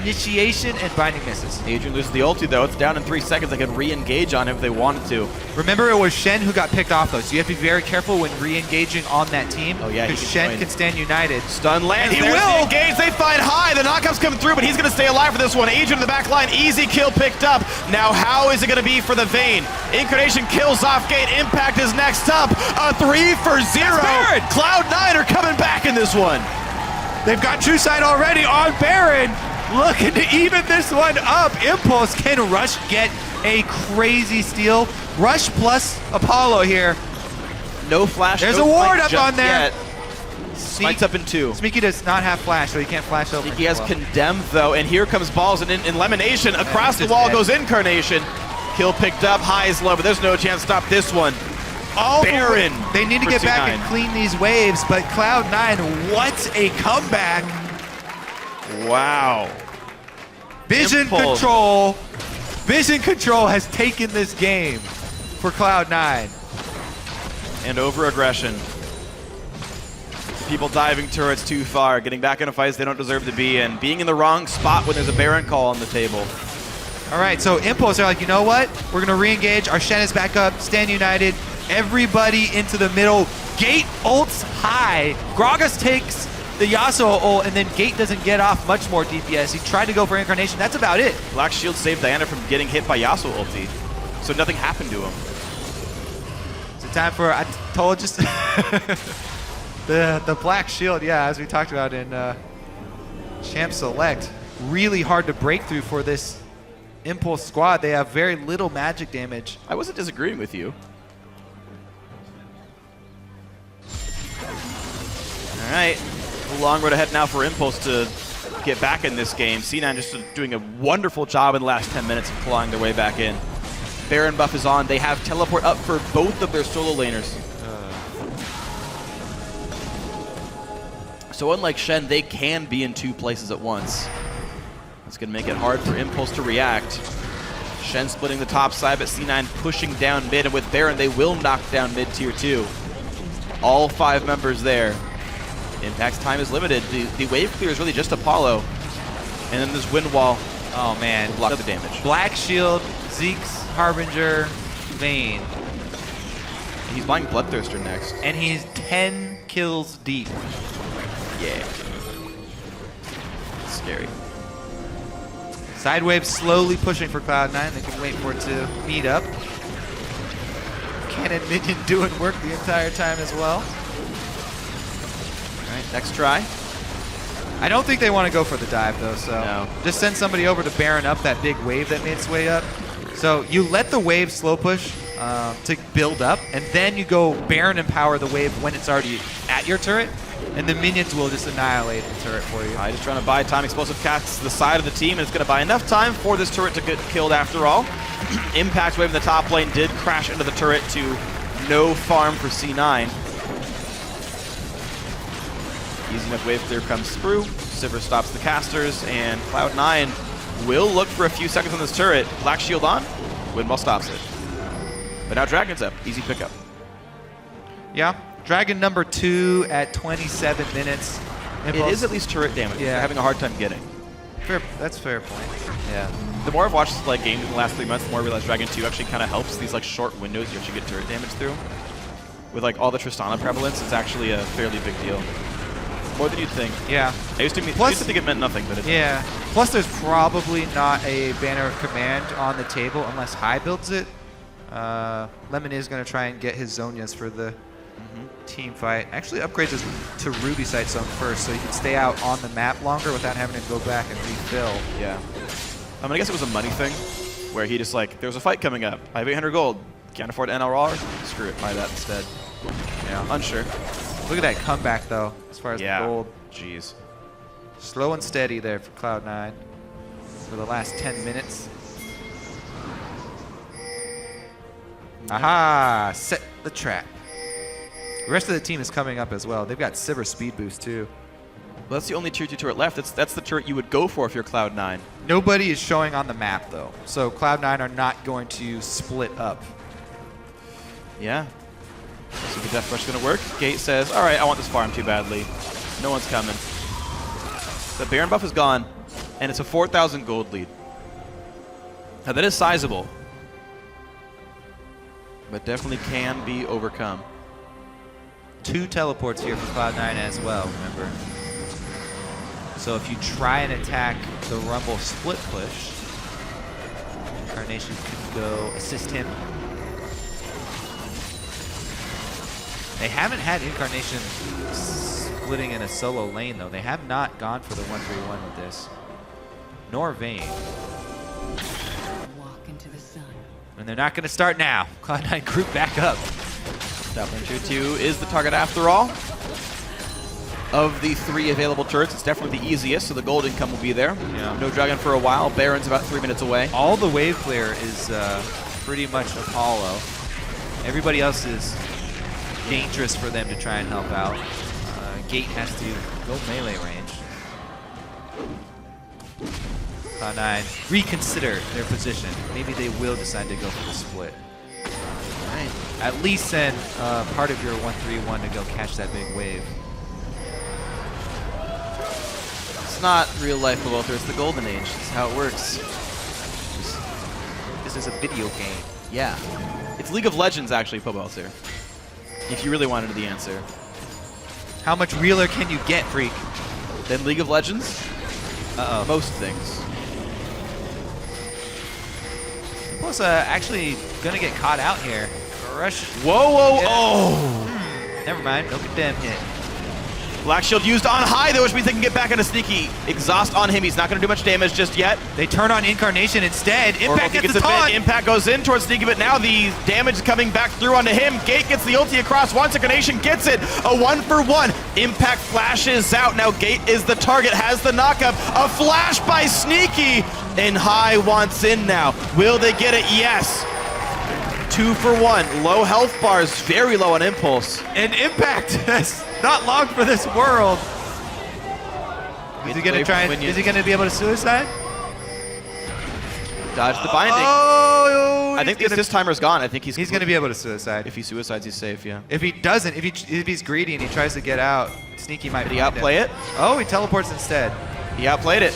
Speaker 5: initiation and binding misses.
Speaker 4: Adrian loses the ulti though. It's down in 3 seconds. They could re-engage on him if they wanted to.
Speaker 5: Remember, it was Shen who got picked off though, so you have to be very careful when re-engaging on that team.
Speaker 4: Oh yeah,
Speaker 5: because Shen can stand united.
Speaker 4: Stun lands.
Speaker 5: And he
Speaker 4: There's
Speaker 5: will
Speaker 4: the engage. They find high. The knockup's coming through, but he's going to stay alive for this one. Adrian in the back line. Easy kill picked up. Now how is it going to be for the Vayne? Incarnation kills off Gate. Impact is next up. A 3 for 0. Cloud9 are coming back in this one.
Speaker 5: They've got True Sight already on Baron. Looking to even this one up. Impulse, can Rush get a crazy steal? Rush plus Apollo here.
Speaker 4: No flash.
Speaker 5: There's
Speaker 4: no
Speaker 5: a ward
Speaker 4: fight
Speaker 5: up on there.
Speaker 4: Spike's up in 2.
Speaker 5: Sneaky does not have flash, so he can't flash over.
Speaker 4: Sneaky has condemned though, and here comes balls and in elimination. Across the wall goes Incarnation. Kill picked up, high is low, but there's no chance to stop this one. Baron.
Speaker 5: They need to get back and clean these waves, but Cloud9, what a comeback.
Speaker 4: Wow.
Speaker 5: Vision control. Vision control has taken this game for Cloud9.
Speaker 4: And over aggression. People diving turrets too far, getting back into fights they don't deserve to be in, being in the wrong spot when there's a Baron call on the table.
Speaker 5: All right, so Impulse are like, you know what? We're gonna re-engage. Our Shen is back up. Stand united. Everybody into the middle. Gate ults high. Gragas takes the Yasuo ult, and then Gate doesn't get off much more DPS. He tried to go for Incarnation. That's about it.
Speaker 4: Black Shield saved Diana from getting hit by Yasuo ulti, so nothing happened to him.
Speaker 5: It's time for, I told you, the Black Shield, yeah, as we talked about in Champ Select. Really hard to break through for this Impulse squad. They have very little magic damage.
Speaker 4: I wasn't disagreeing with you. All right, a long road ahead now for Impulse to get back in this game. C9 just doing a wonderful job in the last 10 minutes of clawing their way back in. Baron buff is on. They have teleport up for both of their solo laners. So unlike Shen, they can be in 2 places at once. That's going to make it hard for Impulse to react. Shen splitting the top side, but C9 pushing down mid, and with Baron, they will knock down mid tier 2. All 5 members there. Impact's time is limited. The wave clear is really just Apollo. And then this wind wall.
Speaker 5: Oh man,
Speaker 4: will block the damage.
Speaker 5: Black Shield, Zeke's Harbinger, Vayne.
Speaker 4: He's buying Bloodthirster next.
Speaker 5: And he's 10 kills deep.
Speaker 4: Yeah. Scary.
Speaker 5: Sidewave slowly pushing for Cloud9. They can wait for it to meet up. Cannon Minion doing work the entire time as well.
Speaker 4: All right, next try.
Speaker 5: I don't think they want to go for the dive though, so
Speaker 4: No.
Speaker 5: just send somebody over to Baron up that big wave that made its way up. So you let the wave slow push to build up, and then you go Baron and power the wave when it's already at your turret, and the minions will just annihilate the turret for you.
Speaker 4: Just trying to buy time. Explosive Cat's the side of the team, and it's going to buy enough time for this turret to get killed after all. Impact wave in the top lane did crash into the turret to no farm for C9. Easy enough wave clear comes through. Sivir stops the casters, and Cloud9 will look for a few seconds on this turret. Black Shield on, Windball stops it. But now Dragon's up, easy pickup.
Speaker 5: Yeah, Dragon number 2 at 27 minutes.
Speaker 4: It is at least turret damage.
Speaker 5: Yeah.
Speaker 4: They're having a hard time getting.
Speaker 5: Fair, that's a fair point. Yeah.
Speaker 4: The more I've watched like games in the last 3 months, the more I realize Dragon 2 actually kind of helps these like short windows you actually get turret damage through. With like all the Tristana prevalence, it's actually a fairly big deal. More than you'd think.
Speaker 5: Yeah.
Speaker 4: I used to think it meant nothing, but it
Speaker 5: Yeah. Plus, there's probably not a banner of command on the table unless High builds it. Lemon is going to try and get his Zonias for the team fight. Actually upgrades his to Ruby Sight Zone first, so he can stay out on the map longer without having to go back and refill.
Speaker 4: Yeah. I guess it was a money thing, where he just like, there was a fight coming up. I have 800 gold. Can't afford NLR? Screw it, buy that instead.
Speaker 5: Yeah.
Speaker 4: Unsure.
Speaker 5: Look at that comeback, though, as far as the gold.
Speaker 4: Jeez.
Speaker 5: Slow and steady there for Cloud9 for the last 10 minutes. Aha! Set the trap. The rest of the team is coming up as well. They've got Sivir speed boost, too.
Speaker 4: Well, that's the only tier 2 turret left. That's the turret you would go for if you're Cloud9.
Speaker 5: Nobody is showing on the map, though. So Cloud9 are not going to split up.
Speaker 4: Yeah. So the Death Rush is going to work. Gate says, all right, I want this farm too badly. No one's coming. The Baron buff is gone, and it's a 4,000 gold lead. Now, that is sizable, but definitely can be overcome.
Speaker 5: 2 teleports here for Cloud9 as well, remember. So if you try and attack the Rumble split push, Incarnation could go assist him. They haven't had Incarnation splitting in a solo lane, though. They have not gone for the 1-3-1 with this. Nor Vayne.
Speaker 6: Walk into the sun.
Speaker 5: And they're not going to start now. Cloud9 group back up.
Speaker 4: Definitely tier 2 is the target after all. Of the 3 available turrets, it's definitely the easiest, so the gold income will be there.
Speaker 5: Yeah.
Speaker 4: No Dragon for a while. Baron's about 3 minutes away.
Speaker 5: All the wave clear is pretty much Apollo. Everybody else is dangerous for them to try and help out. Gate has to go melee range. Cloud9 reconsider their position. Maybe they will decide to go for the split.
Speaker 4: Right.
Speaker 5: At least send part of your 1-3-1 to go catch that big wave.
Speaker 4: It's not real life Welter, it's the golden age. It's how it works.
Speaker 5: This is a video game.
Speaker 4: Yeah. It's League of Legends, actually, Pobelter. If you really wanted the answer.
Speaker 5: How much realer can you get, Freak?
Speaker 4: Then League of Legends?
Speaker 5: Uh-oh.
Speaker 4: Most things.
Speaker 5: Plus, actually gonna get caught out here. Rush.
Speaker 4: Whoa, whoa,
Speaker 5: Yeah.
Speaker 4: oh!
Speaker 5: Never mind, no condemn hit.
Speaker 4: Black Shield used on high, though, which means they can get back into sneaky. Exhaust on him. He's not going to do much damage just yet.
Speaker 5: They turn on Incarnation instead. Impact gets the
Speaker 4: a
Speaker 5: taunt.
Speaker 4: bit. Impact goes in towards Sneaky, but now the damage is coming back through onto him. Gate gets the ulti across once. Incarnation gets it. A 1-for-1. Impact flashes out. Now Gate is the target, has the knockup. A flash by Sneaky. And High wants in now. Will they get it? Yes. 2-for-1. Low health bars, very low on Impulse.
Speaker 5: And Impact has not long for this world. Is he gonna try? Is he gonna be able to suicide?
Speaker 4: Dodge the binding.
Speaker 5: Oh,
Speaker 4: I think the assist timer's gone. I think he's
Speaker 5: gonna be able to suicide.
Speaker 4: If he suicides, he's safe. Yeah.
Speaker 5: If he doesn't, if he's greedy and he tries to get out, Sneaky might.
Speaker 4: Did he outplay it?
Speaker 5: Oh, he teleports instead.
Speaker 4: He outplayed it.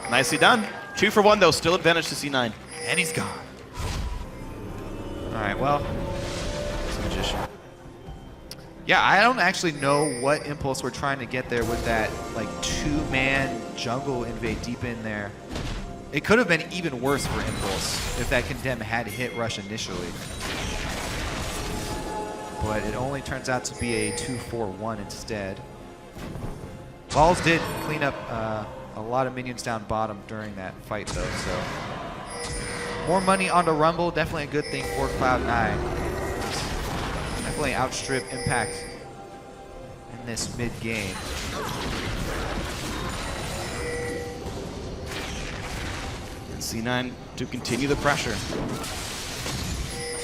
Speaker 4: Nicely done. 2-for-1 though, still advantage to C9.
Speaker 5: And he's gone. All right, well, Yeah, I don't actually know what Impulse were trying to get there with that like 2-man jungle invade deep in there. It could have been even worse for Impulse if that Condemn had hit rush initially. But it only turns out to be a 2-4-1 instead. Balls did clean up a lot of minions down bottom during that fight though, so. More money onto Rumble, definitely a good thing for Cloud9. Definitely outstrip Impact in this mid-game.
Speaker 4: C9 to continue the pressure.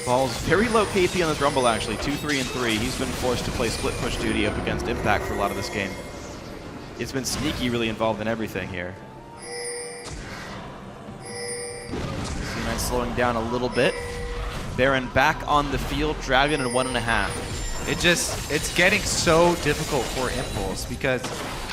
Speaker 4: Ball's very low KP on this Rumble actually, 2-3 and 3. He's been forced to play split push duty up against Impact for a lot of this game. It's been sneaky really involved in everything here. C9 slowing down a little bit. Baron back on the field, Dragon in 1.5.
Speaker 5: It's getting so difficult for Impulse because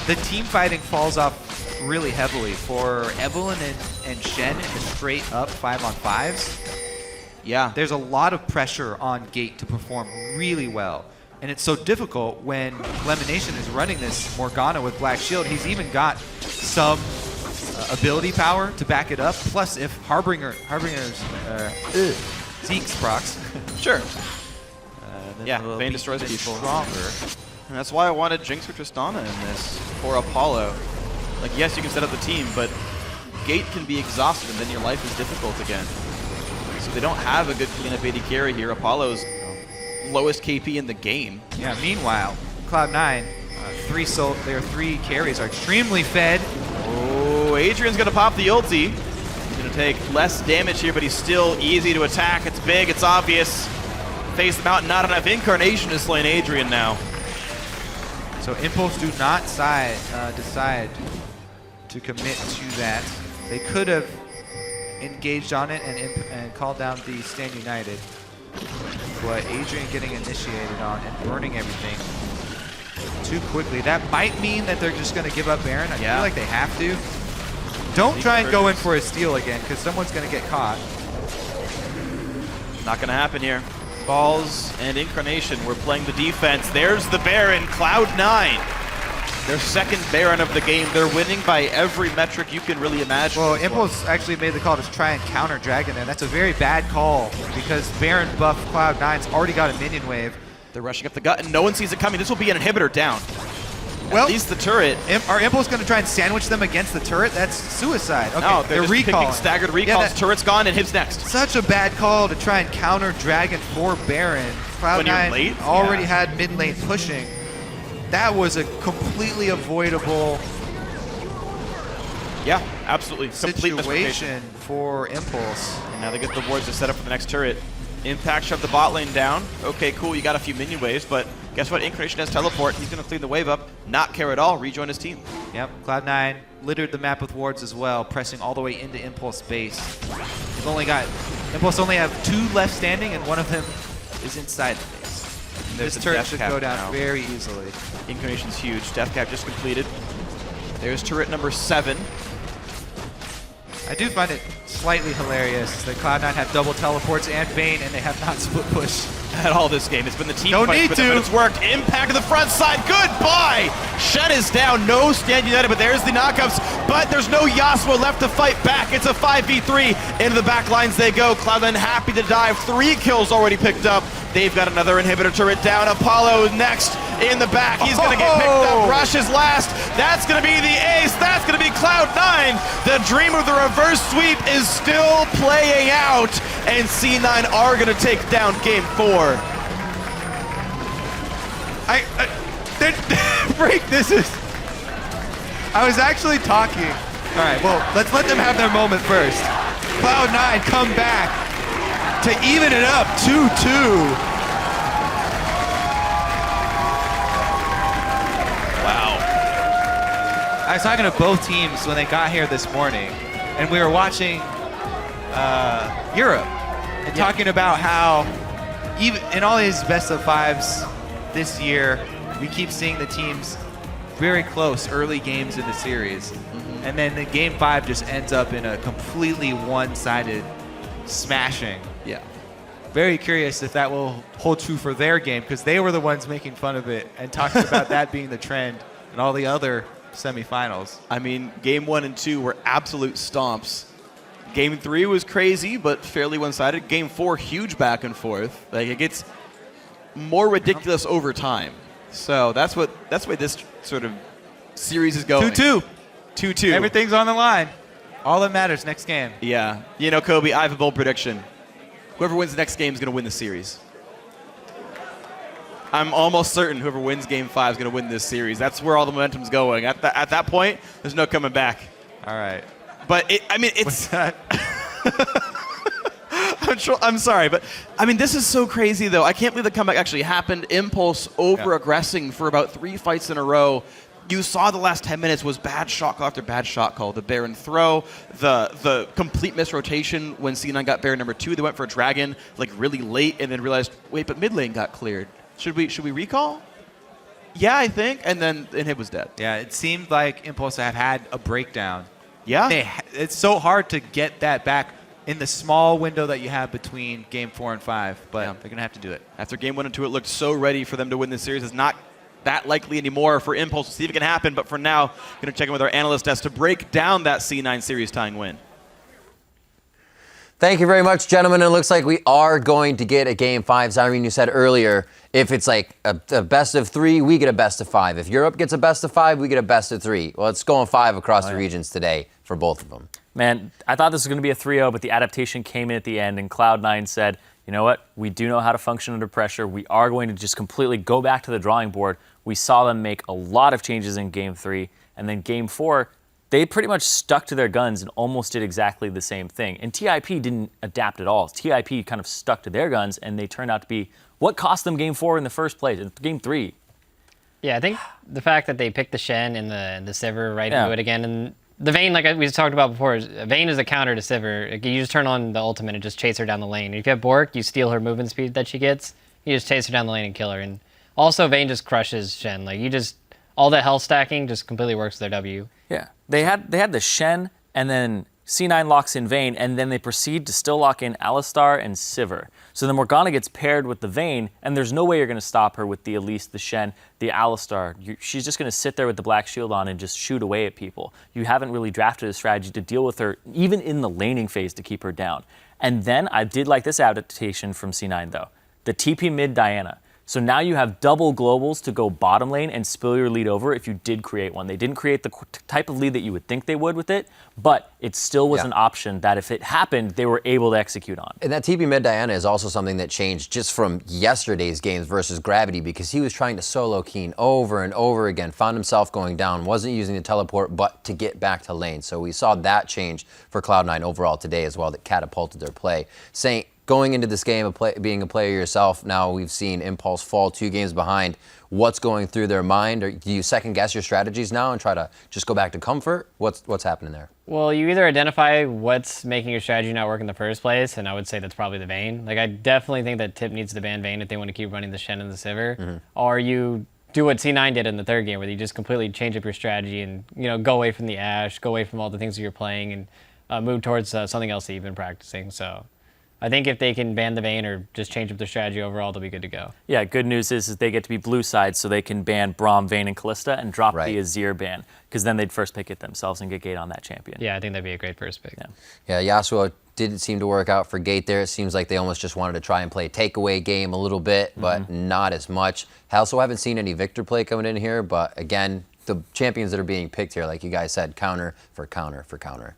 Speaker 5: the team fighting falls off really heavily for Evelyn and Shen in the straight up 5-on-5s.
Speaker 4: Yeah.
Speaker 5: There's a lot of pressure on Gate to perform really well. And it's so difficult when Lemonation is running this Morgana with Black Shield. He's even got some ability power to back it up. Plus, if Harbinger's Zeke's procs.
Speaker 4: Sure. Yeah, Vayne destroys people.
Speaker 5: Stronger.
Speaker 4: And that's why I wanted Jinx or Tristana in this for Apollo. Like, yes, you can set up the team, but Gate can be exhausted, and then your life is difficult again. So they don't have a good cleanup AD carry here. Apollo's lowest KP in the game.
Speaker 5: Yeah, meanwhile, Cloud9, their three carries are extremely fed.
Speaker 4: Oh, Adrian's going to pop the ulti. He's going to take less damage here, but he's still easy to attack. It's big, it's obvious. Face them out, not enough. Incarnation is slaying Adrian now.
Speaker 5: So Impulse do not decide to commit to that. They could have engaged on it and called down the Stand United. But Adrian getting initiated on and burning everything too quickly. That might mean that they're just going to give up Baron. I feel like they have to. Don't try and go in for a steal again because someone's going to get caught.
Speaker 4: Not going to happen here. Balls and Incarnation were playing the defense. There's the Baron, Cloud9. Their second Baron of the game. They're winning by every metric you can really imagine.
Speaker 5: Well, Impulse actually made the call to try and counter Dragon there. That's a very bad call because Baron buff Cloud9's already got a minion wave.
Speaker 4: They're rushing up the gut and no one sees it coming. This will be an inhibitor down.
Speaker 5: Well,
Speaker 4: at least the turret.
Speaker 5: Are Impulse going to try and sandwich them against the turret? That's suicide. Okay,
Speaker 4: no, they're just
Speaker 5: recalling.
Speaker 4: picking staggered recalls. Yeah, turret's gone and Hib's next.
Speaker 5: Such a bad call to try and counter Dragon for Baron. Cloud9 already had mid lane pushing. That was a completely avoidable
Speaker 4: absolutely
Speaker 5: situation for Impulse.
Speaker 4: And now they get the wards to set up for the next turret. Impact shoved the bot lane down. Okay, cool, you got a few minion waves, but guess what? Incarnation has teleport. He's going to clean the wave up, not care at all, rejoin his team.
Speaker 5: Yep, Cloud9 littered the map with wards as well, pressing all the way into Impulse base. Impulse only have 2 left standing, and one of them is inside the base. This turret should go down very easily.
Speaker 4: Incarnation's huge. Death cap just completed. There's turret number 7.
Speaker 5: I do find it slightly hilarious that Cloud9 have double teleports and Vayne, and they have not split push
Speaker 4: at all this game. It's been the team fight with them, but it's worked. Impact to the front side. Goodbye! Shen is down. No Stand United, but there's the knockups. But there's no Yasuo left to fight back. It's a 5v3. Into the back lines they go. Cloud9 happy to dive. 3 kills already picked up. They've got another inhibitor turret down. Apollo next in the back. He's going to get picked up. Rush is last. That's going to be the ace. That's going to be Cloud9. The dream of the reverse sweep is still playing out. And C9 are going to take down game 4.
Speaker 5: Freak, this is... I was actually talking. All right, well, let's let them have their moment first. Cloud9 come back to even it up, 2-2.
Speaker 4: Wow.
Speaker 5: I was talking to both teams when they got here this morning, and we were watching Europe and talking about how even in all these best of 5s this year, we keep seeing the teams very close early games in the series. And then the game 5 just ends up in a completely one-sided smashing.
Speaker 4: Yeah.
Speaker 5: very curious if that will hold true for their game, because they were the ones making fun of it and talking about that being the trend in all the other semifinals.
Speaker 4: I mean, game 1 and 2 were absolute stomps. Game 3 was crazy, but fairly one-sided. Game 4, huge back and forth. Like, it gets more ridiculous over time. So that's why this sort of series is going.
Speaker 5: 2-2.
Speaker 4: 2-2.
Speaker 5: Everything's on the line. All that matters next game.
Speaker 4: Yeah. You know, Kobe, I have a bold prediction. Whoever wins the next game is going to win the series. I'm almost certain whoever wins Game 5 is going to win this series. That's where all the momentum's going. At that point, there's no coming back.
Speaker 5: All right.
Speaker 4: But it's.
Speaker 5: What's that?
Speaker 4: I'm sorry, but I mean, this is so crazy, though. I can't believe the comeback actually happened. Impulse over-aggressing for about 3 fights in a row. You saw the last 10 minutes was bad shot call after bad shot call. The Baron throw, the complete misrotation when C9 got Baron number 2. They went for a Dragon like really late and then realized, wait, but mid lane got cleared. Should we recall? Yeah, I think. And then Inhib was dead.
Speaker 5: Yeah, it seemed like Impulse had a breakdown.
Speaker 4: Yeah.
Speaker 5: It's so hard to get that back in the small window that you have between Game 4 and 5, but they're going to have to do it.
Speaker 4: After Game 1 and 2, it looked so ready for them to win this series. It's not that likely anymore for Impulse. We'll see if it can happen, but for now, going to check in with our analyst desk to break down that C9 series tying win.
Speaker 1: Thank you very much, gentlemen. It looks like we are going to get a Game 5. Zyrene, you said earlier, if it's like a best of 3, we get a best of 5. If Europe gets a best of 5, we get a best of 3. Well, it's going 5 across the regions today for both of them.
Speaker 2: Man, I thought this was going to be a 3-0, but the adaptation came in at the end, and Cloud9 said, you know what? We do know how to function under pressure. We are going to just completely go back to the drawing board. We saw them make a lot of changes in Game 3, and then Game 4, they pretty much stuck to their guns and almost did exactly the same thing. And TIP didn't adapt at all. TIP kind of stuck to their guns, and they turned out to be what cost them Game 4 in the first place, Game 3.
Speaker 3: Yeah, I think the fact that they picked the Shen and the Sivir right into it again, and the Vayne, like we talked about before, Vayne is a counter to Sivir. You just turn on the ultimate and just chase her down the lane. If you have Bork, you steal her movement speed that she gets. You just chase her down the lane and kill her. And also, Vayne just crushes Shen. Like all that health stacking just completely works with their W.
Speaker 2: Yeah, they had the Shen, and then C9 locks in Vayne, and then they proceed to still lock in Alistar and Sivir. So then Morgana gets paired with the Vayne, and there's no way you're going to stop her with the Elise, the Shen, the Alistar. She's just going to sit there with the black shield on and just shoot away at people. You haven't really drafted a strategy to deal with her, even in the laning phase, to keep her down. And then I did like this adaptation from C9, though. The TP mid Diana. So now you have double globals to go bottom lane and spill your lead over if you did create one. They didn't create the type of lead that you would think they would with it, but it still was an option that if it happened, they were able to execute on.
Speaker 1: And that TP mid Diana is also something that changed just from yesterday's games versus Gravity, because he was trying to solo Keen over and over again, found himself going down, wasn't using the teleport, but to get back to lane. So we saw that change for Cloud9 overall today as well, that catapulted their play. Saint, going into this game, being a player yourself, now we've seen Impulse fall 2 games behind. What's going through their mind? Or do you second guess your strategies now and try to just go back to comfort? What's happening there?
Speaker 3: Well, you either identify what's making your strategy not work in the first place, and I would say that's probably the Vayne. Like, I definitely think that Tip needs to ban Vayne if they want to keep running the Shen and the Sivir. Or you do what C9 did in the third game, where you just completely change up your strategy and go away from the Ashe, go away from all the things that you're playing, and move towards something else that you've been practicing. So I think if they can ban the Vayne or just change up their strategy overall, they'll be good to go.
Speaker 2: Yeah, good news is they get to be blue side, so they can ban Braum, Vayne, and Kalista and drop the Azir ban, because then they'd first pick it themselves and get Gate on that champion.
Speaker 3: Yeah, I think that'd be a great first pick.
Speaker 1: Yeah, Yasuo didn't seem to work out for Gate there. It seems like they almost just wanted to try and play a takeaway game a little bit, but not as much. I also haven't seen any Victor play coming in here, but again, the champions that are being picked here, like you guys said, counter for counter for counter.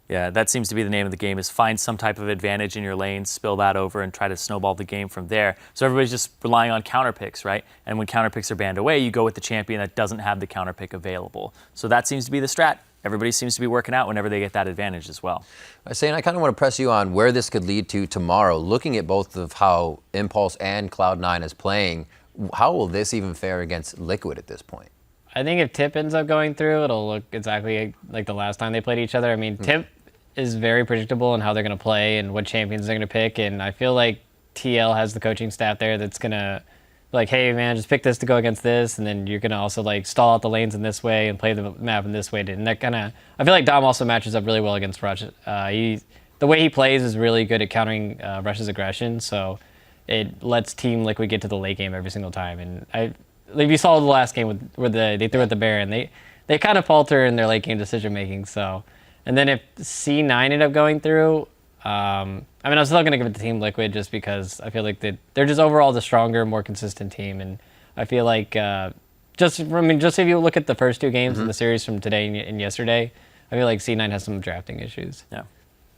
Speaker 2: Yeah, that seems to be the name of the game, is find some type of advantage in your lane, spill that over, and try to snowball the game from there. So everybody's just relying on counter picks, right? And when counter picks are banned away, you go with the champion that doesn't have the counter pick available. So that seems to be the strat. Everybody seems to be working out whenever they get that advantage as well.
Speaker 1: Saying, I kind of want to press you on where this could lead to tomorrow. Looking at both of how Impulse and Cloud9 is playing, how will this even fare against Liquid at this point?
Speaker 3: I think if Tip ends up going through, it'll look exactly like the last time they played each other. I mean, Tip is very predictable in how they're going to play and what champions they're going to pick, and I feel like TL has the coaching staff there that's going to be like, hey man, just pick this to go against this, and then you're going to also like stall out the lanes in this way and play the map in this way. And that kind of, I feel like Dom also matches up really well against Rush. The the way he plays is really good at countering Rush's aggression. So it lets Team Liquid get to the late game every single time. And like you saw the last game where they threw at the Baron, they kind of falter in their late game decision making. So, and then if C9 ended up going through, I mean, I'm still gonna give it to Team Liquid just because I feel like they're just overall the stronger, more consistent team, and I feel like just if you look at the first 2 games in the series from today and yesterday, I feel like C9 has some drafting issues.
Speaker 2: Yeah.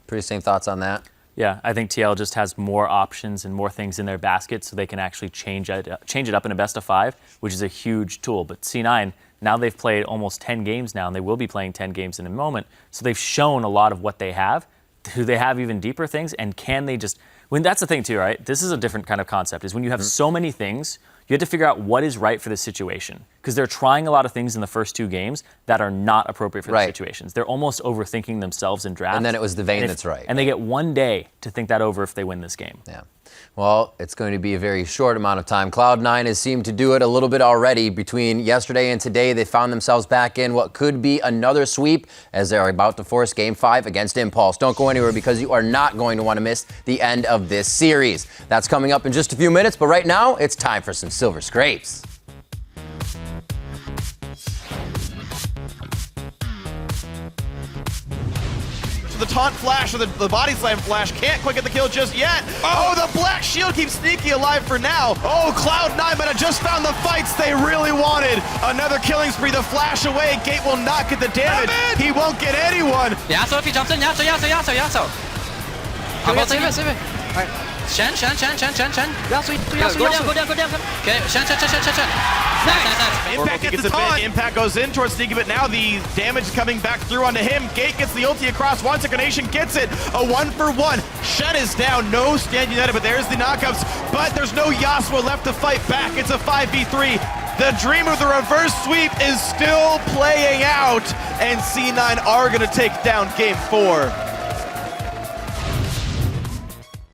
Speaker 1: Pretty same thoughts on that?
Speaker 2: Yeah, I think TL just has more options and more things in their basket, so they can actually change it up in a best of 5, which is a huge tool. But C9, now they've played almost 10 games now, and they will be playing 10 games in a moment. So they've shown a lot of what they have. Do they have even deeper things? And can they just, that's the thing too, right? This is a different kind of concept, is when you have so many things, you have to figure out what is right for the situation. Because they're trying a lot of things in the first 2 games that are not appropriate for the situations. They're almost overthinking themselves in drafts.
Speaker 1: And then it was the Vayne that's right.
Speaker 2: And they get 1 day to think that over if they win this game.
Speaker 1: Yeah. Well, it's going to be a very short amount of time. Cloud9 has seemed to do it a little bit already. Between yesterday and today, they found themselves back in what could be another sweep as they're about to force Game 5 against Impulse. Don't go anywhere because you are not going to want to miss the end of this series. That's coming up in just a few minutes, but right now, it's time for some Silver Scrapes.
Speaker 4: The taunt flash or the body slam flash can't quite get the kill just yet. Oh, the black shield keeps sneaky alive for now. Oh, Cloud9 might have just found the fights they really wanted. Another killing spree, the flash away. Gate will not get the damage. He won't get anyone.
Speaker 6: 闪闪闪闪闪闪，压缩压缩压缩，给闪闪闪闪闪闪。
Speaker 4: Impact gets the bit. Impact goes in towards Sneaky, but now the damage is coming back through onto him. Gate gets the ulti across. Once Incarnation gets it. A 1-for-1. Shen is down. No stand united, but there's the knockouts. But there's no Yasuo left to fight back. It's a 5v3. The dream of the reverse sweep is still playing out, and C9 are going to take down Game 4.